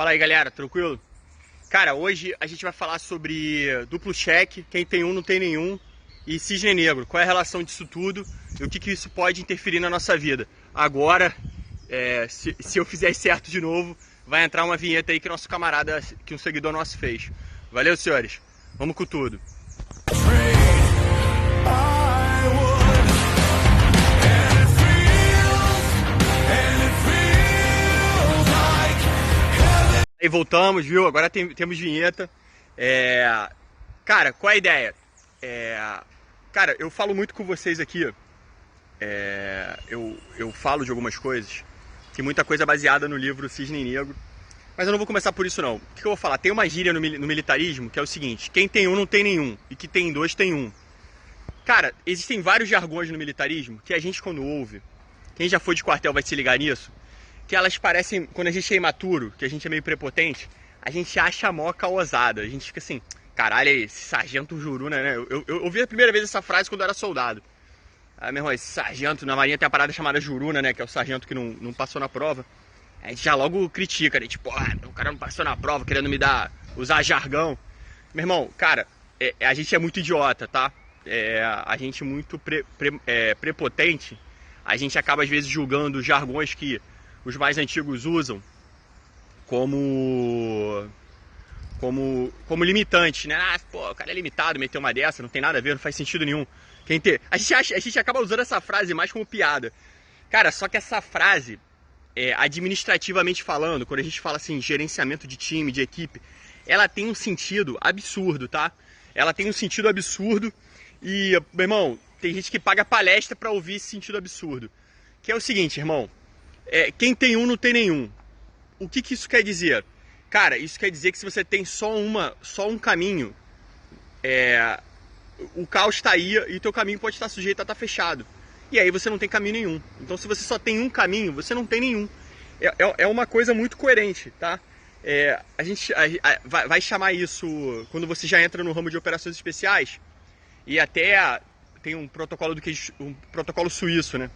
Fala aí, galera, tranquilo? Cara, hoje a gente vai falar sobre duplo cheque, quem tem um não tem nenhum, e cisne negro. Qual é a relação disso tudo e o que isso pode interferir na nossa vida. Agora, se eu fizer certo de novo, vai entrar uma vinheta aí que nosso camarada, que um seguidor nosso fez. Valeu, senhores. Vamos com tudo. Aí voltamos, viu? Agora temos vinheta. Cara, qual é a ideia? Cara, eu falo muito com vocês aqui. Eu falo de algumas coisas, que muita coisa é baseada no livro Cisne Negro. Mas eu não vou começar por isso não. O que eu vou falar? Tem uma gíria no militarismo que é o seguinte: quem tem um não tem nenhum, e que tem dois tem um. Cara, existem vários jargões no militarismo que a gente, quando ouve, quem já foi de quartel vai se ligar nisso, que elas parecem, quando a gente é imaturo, que a gente é meio prepotente, a gente acha mó caosada. A gente fica assim, caralho, esse sargento juruna, né? Eu ouvi a primeira vez essa frase quando eu era soldado. Ah, meu irmão, esse sargento, na marinha tem a parada chamada juruna, né? Que é o sargento que não passou na prova. A gente já logo critica, né? Tipo, o cara não passou na prova querendo usar jargão. Meu irmão, cara, a gente é muito idiota, tá? A gente muito prepotente. A gente acaba às vezes julgando jargões que os mais antigos usam como limitante, né? O cara é limitado, meteu uma dessa, não tem nada a ver, não faz sentido nenhum. A gente acaba usando essa frase mais como piada. Cara, só que essa frase, administrativamente falando, quando a gente fala assim, gerenciamento de time, de equipe, ela tem um sentido absurdo, tá? Ela tem um sentido absurdo e, meu irmão, tem gente que paga palestra pra ouvir esse sentido absurdo. Que é o seguinte, irmão, quem tem um não tem nenhum. O que isso quer dizer? Cara, isso quer dizer que se você tem só um caminho, o caos está aí e o teu caminho pode estar sujeito a estar fechado. E aí você não tem caminho nenhum. Então se você só tem um caminho, você não tem nenhum. É uma coisa muito coerente, tá? A gente vai chamar isso, quando você já entra no ramo de operações especiais, e até tem um protocolo um protocolo suíço, né?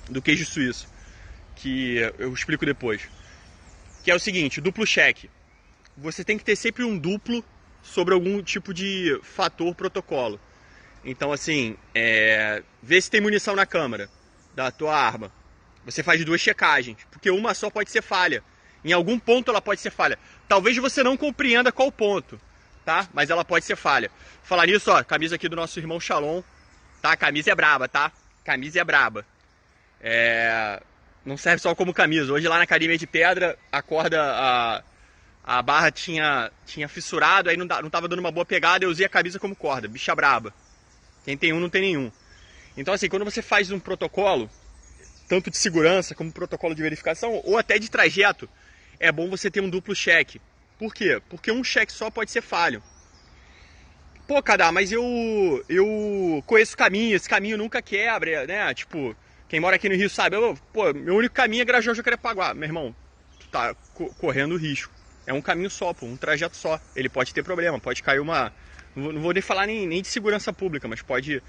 Do queijo suíço, que eu explico depois. Que é o seguinte, duplo cheque. Você tem que ter sempre um duplo sobre algum tipo de fator protocolo. Então, assim, vê se tem munição na câmara da tua arma. Você faz duas checagens, porque uma só pode ser falha. Em algum ponto ela pode ser falha. Talvez você não compreenda qual ponto, tá? Mas ela pode ser falha. Falar nisso, ó, camisa aqui do nosso irmão Shalom, tá? A camisa é braba, tá? Camisa é braba. Não serve só como camisa. Hoje lá na Academia de Pedra, a corda, a barra tinha fissurado, aí não tava dando uma boa pegada, eu usei a camisa como corda, bicha braba. Quem tem um não tem nenhum. Então assim, quando você faz um protocolo, tanto de segurança como protocolo de verificação, ou até de trajeto, é bom você ter um duplo cheque. Por quê? Porque um cheque só pode ser falho. Pô, Cadá, mas eu conheço caminho, esse caminho nunca quebra, né? Tipo, quem mora aqui no Rio sabe, meu único caminho é Grajaú Jacarepaguá. Meu irmão, tu tá correndo risco. É um caminho só, um trajeto só. Ele pode ter problema, pode cair uma... Não vou nem falar nem de segurança pública, mas pode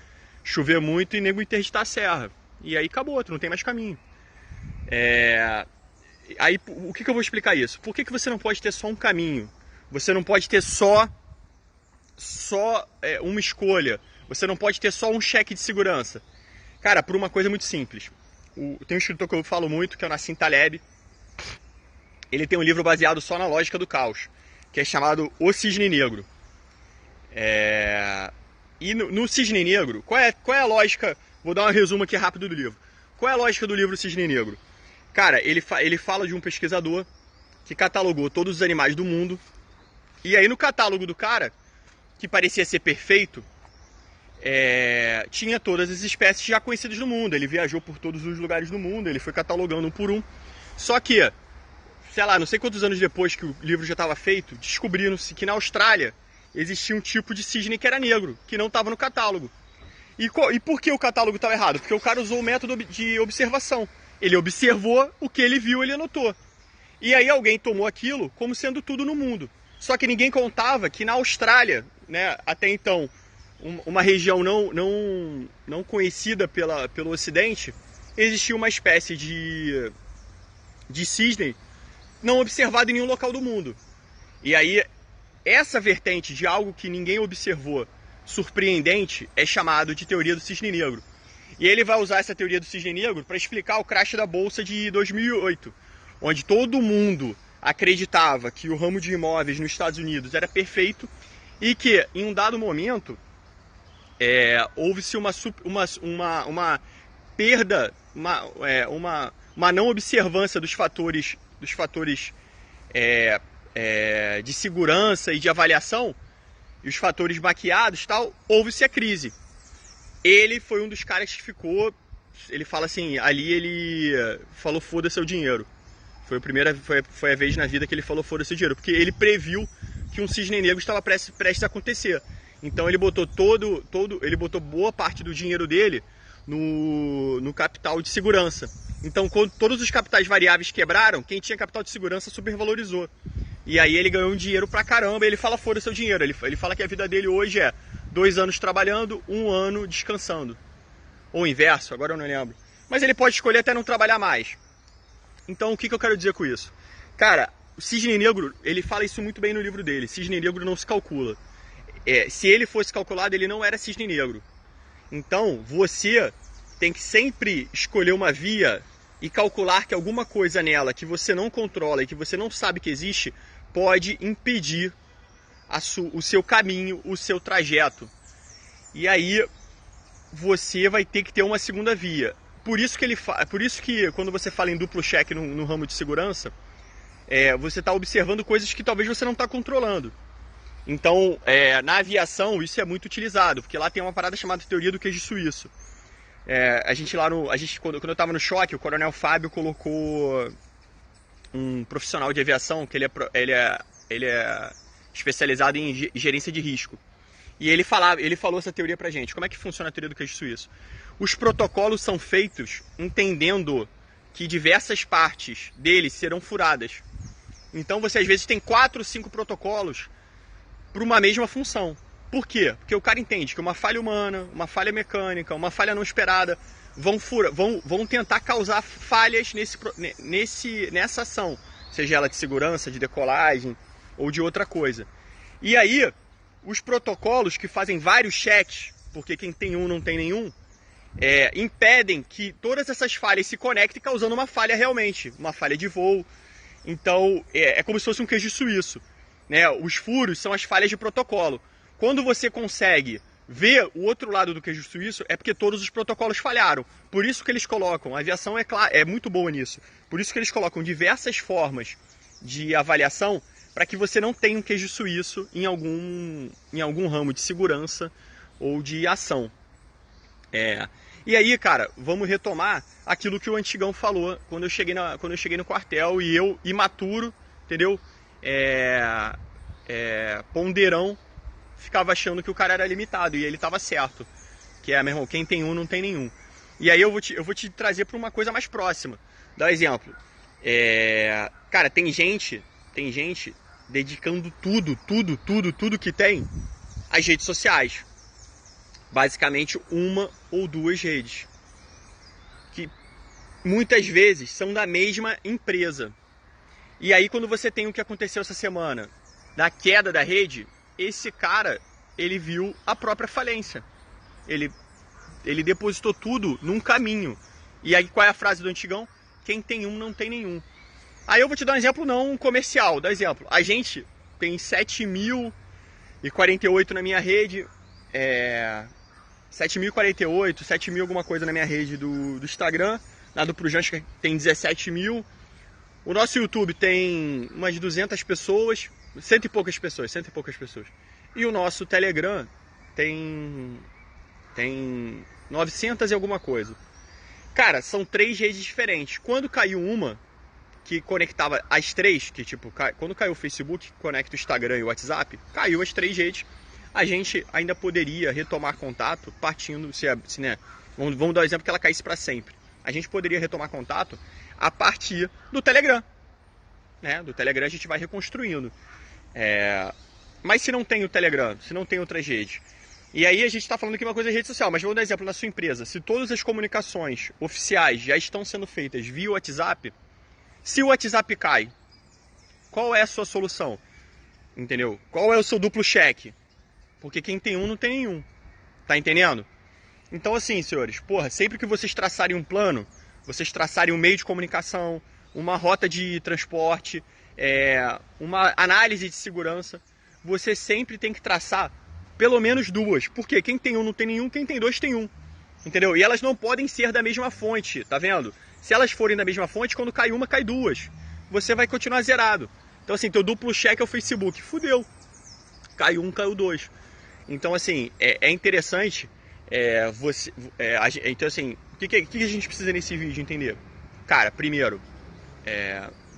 chover muito e nego interditar a serra. E aí acabou, tu não tem mais caminho. Aí, o que eu vou explicar isso? Por que você não pode ter só um caminho? Você não pode ter só uma escolha. Você não pode ter só um cheque de segurança. Cara, por uma coisa muito simples. Tem um escritor que eu falo muito, que é o Nassim Taleb. Ele tem um livro baseado só na lógica do caos, que é chamado O Cisne Negro. E no Cisne Negro, qual é a lógica? Vou dar um resumo aqui rápido do livro. Qual é a lógica do livro Cisne Negro? Cara, ele fala de um pesquisador que catalogou todos os animais do mundo. E aí no catálogo do cara, que parecia ser perfeito, tinha todas as espécies já conhecidas no mundo. Ele viajou por todos os lugares do mundo, ele foi catalogando um por um. Só que, sei lá, não sei quantos anos depois que o livro já estava feito, descobriram-se que na Austrália existia um tipo de cisne que era negro, que não estava no catálogo. E por que o catálogo estava errado? Porque o cara usou o método de observação. Ele observou o que ele viu, ele anotou. E aí alguém tomou aquilo como sendo tudo no mundo. Só que ninguém contava que na Austrália, né, até então, uma região não conhecida pelo Ocidente, existia uma espécie de cisne não observado em nenhum local do mundo. E aí, essa vertente de algo que ninguém observou, surpreendente, é chamado de teoria do cisne negro. E ele vai usar essa teoria do cisne negro para explicar o crash da Bolsa de 2008, onde todo mundo acreditava que o ramo de imóveis nos Estados Unidos era perfeito e que, em um dado momento, houve-se uma perda, uma não observância dos fatores de segurança e de avaliação, e os fatores maquiados, tal, houve-se a crise. Ele foi um dos caras que ficou, ele fala assim, ali ele falou foda-se o dinheiro. Foi a vez na vida que ele falou foda-se o dinheiro, porque ele previu que um cisne negro estava prestes a acontecer. Então ele botou ele botou boa parte do dinheiro dele no capital de segurança. Então, quando todos os capitais variáveis quebraram, quem tinha capital de segurança supervalorizou. E aí ele ganhou um dinheiro pra caramba, e ele fala foda seu dinheiro. Ele fala que a vida dele hoje é 2 anos trabalhando, 1 ano descansando. Ou o inverso, agora eu não lembro. Mas ele pode escolher até não trabalhar mais. Então, o que eu quero dizer com isso? Cara, o cisne negro, ele fala isso muito bem no livro dele. Cisne negro não se calcula. Se ele fosse calculado, ele não era cisne negro. Então, você tem que sempre escolher uma via e calcular que alguma coisa nela que você não controla e que você não sabe que existe pode impedir o seu caminho, o seu trajeto. E aí você vai ter que ter uma segunda via. Por isso que quando você fala em duplo cheque no ramo de segurança, você está observando coisas que talvez você não está controlando. Então, na aviação, isso é muito utilizado, porque lá tem uma parada chamada teoria do queijo suíço. Quando eu estava no choque, o Coronel Fábio colocou um profissional de aviação, que ele é especializado em gerência de risco. E ele falou essa teoria pra gente. Como é que funciona a teoria do queijo suíço? Os protocolos são feitos entendendo que diversas partes deles serão furadas. Então você às vezes tem 4 ou 5 protocolos para uma mesma função. Por quê? Porque o cara entende que uma falha humana, uma falha mecânica, uma falha não esperada vão tentar causar falhas nessa ação, seja ela de segurança, de decolagem ou de outra coisa. E aí, os protocolos que fazem vários cheques, porque quem tem um não tem nenhum, impedem que todas essas falhas se conectem, causando uma falha realmente, uma falha de voo. Então, é como se fosse um queijo suíço, né? Os furos são as falhas de protocolo. Quando você consegue ver o outro lado do queijo suíço, é porque todos os protocolos falharam. Por isso que eles colocam, a aviação é muito boa nisso, por isso que eles colocam diversas formas de avaliação para que você não tenha um queijo suíço em algum ramo de segurança ou de ação. E aí, cara, vamos retomar aquilo que o Antigão falou quando eu cheguei no quartel e eu, imaturo, entendeu? Ponderão, ficava achando que o cara era limitado e ele estava certo. Que meu irmão, quem tem um não tem nenhum. E aí eu vou te trazer para uma coisa mais próxima. Dá um exemplo. Cara, tem gente dedicando tudo que tem às redes sociais. Basicamente 1 ou 2 redes. Que muitas vezes são da mesma empresa. E aí quando você tem o que aconteceu essa semana, da queda da rede, esse cara, ele viu a própria falência. Ele depositou tudo num caminho. E aí qual é a frase do Antigão? Quem tem um não tem nenhum. Aí eu vou te dar um exemplo não comercial. Dá exemplo. A gente tem 7.048 na minha rede. 7.048, 7.000 alguma coisa na minha rede do Instagram. Na do Prujante tem 17.000. O nosso YouTube tem umas 200 pessoas. Cento e poucas pessoas. E o nosso Telegram tem 900 e alguma coisa. Cara, são 3 redes diferentes. Quando caiu uma que conectava as 3, que tipo, quando caiu o Facebook, que conecta o Instagram e o WhatsApp, caiu as 3 redes. A gente ainda poderia retomar contato partindo, né? Vamos dar o exemplo que ela caísse para sempre. A gente poderia retomar contato a partir do Telegram. Né? Do Telegram a gente vai reconstruindo. Mas se não tem o Telegram, se não tem outras redes, e aí a gente está falando aqui uma coisa de rede social, mas vou dar exemplo na sua empresa. Se todas as comunicações oficiais já estão sendo feitas via WhatsApp, se o WhatsApp cai, qual é a sua solução? Entendeu? Qual é o seu duplo cheque? Porque quem tem um não tem nenhum. Tá entendendo? Então assim, senhores, porra, sempre que vocês traçarem um plano, vocês traçarem um meio de comunicação, uma rota de transporte, uma análise de segurança, você sempre tem que traçar pelo menos duas. Porque quem tem um não tem nenhum, quem tem dois tem um. Entendeu? E elas não podem ser da mesma fonte, tá vendo? Se elas forem da mesma fonte, quando cai uma, cai duas. Você vai continuar zerado. Então assim, teu duplo cheque é o Facebook. Fudeu. Caiu um, caiu dois. Então assim, é interessante então assim, o que a gente precisa nesse vídeo entender? Cara, primeiro,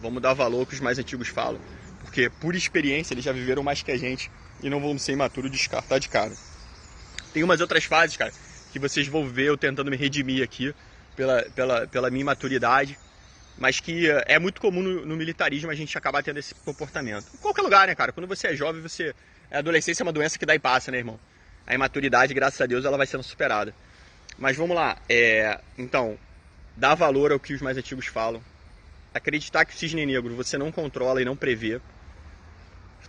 vamos dar valor que os mais antigos falam. Porque por experiência eles já viveram mais que a gente e não vão ser imaturos de descartar de cara. Tem umas outras fases, cara, que vocês vão ver eu tentando me redimir aqui pela minha imaturidade, mas que é muito comum no militarismo a gente acabar tendo esse comportamento. Em qualquer lugar, né, cara? Quando você é jovem, a adolescência é uma doença que dá e passa, né, irmão? A imaturidade, graças a Deus, ela vai sendo superada. Mas vamos lá. Então, dar valor ao que os mais antigos falam. Acreditar que o cisne negro você não controla e não prevê.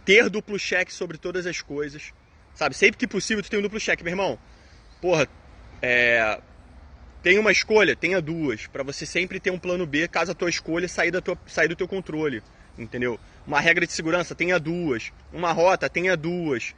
Ter duplo cheque sobre todas as coisas. Sabe? Sempre que possível, tu tem um duplo cheque, meu irmão. Porra, tem uma escolha, tenha duas. Pra você sempre ter um plano B, caso a tua escolha sair do teu controle. Entendeu? Uma regra de segurança, tenha duas. Uma rota, tenha duas.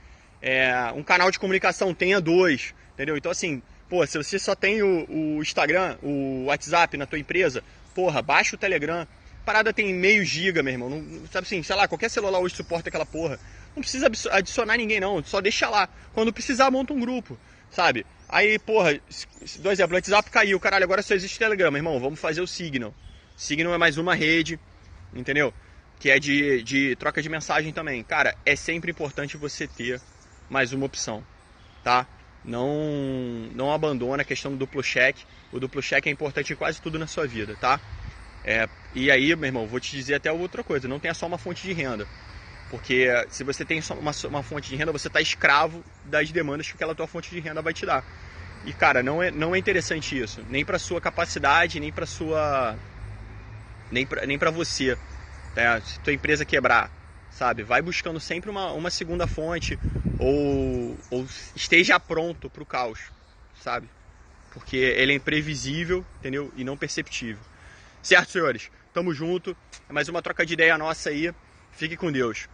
Um canal de comunicação, tenha dois. Entendeu? Então assim, pô, se você só tem o Instagram, o WhatsApp na tua empresa, porra, baixa o Telegram. A parada tem meio giga, meu irmão. Não, sabe assim, sei lá, qualquer celular hoje suporta aquela porra. Não precisa adicionar ninguém não, só deixa lá. Quando precisar, monta um grupo, sabe? Aí, porra, do exemplo, o WhatsApp caiu, caralho, agora só existe Telegram, meu irmão, vamos fazer o Signal. Signal é mais uma rede, entendeu? Que é de troca de mensagem também. Cara, é sempre importante você ter mais uma opção, tá? Não abandona a questão do duplo cheque. O duplo cheque é importante em quase tudo na sua vida, tá? E aí, meu irmão, vou te dizer até outra coisa, não tenha só uma fonte de renda. Porque se você tem só uma fonte de renda, você está escravo das demandas que aquela tua fonte de renda vai te dar. E cara, não é interessante isso, nem para sua capacidade, nem para sua nem para você, né? Se tua empresa quebrar, sabe? Vai buscando sempre uma segunda fonte ou esteja pronto para o caos, sabe? Porque ele é imprevisível, entendeu? E não perceptível. Certo, senhores? Tamo junto. É mais uma troca de ideia nossa aí. Fique com Deus.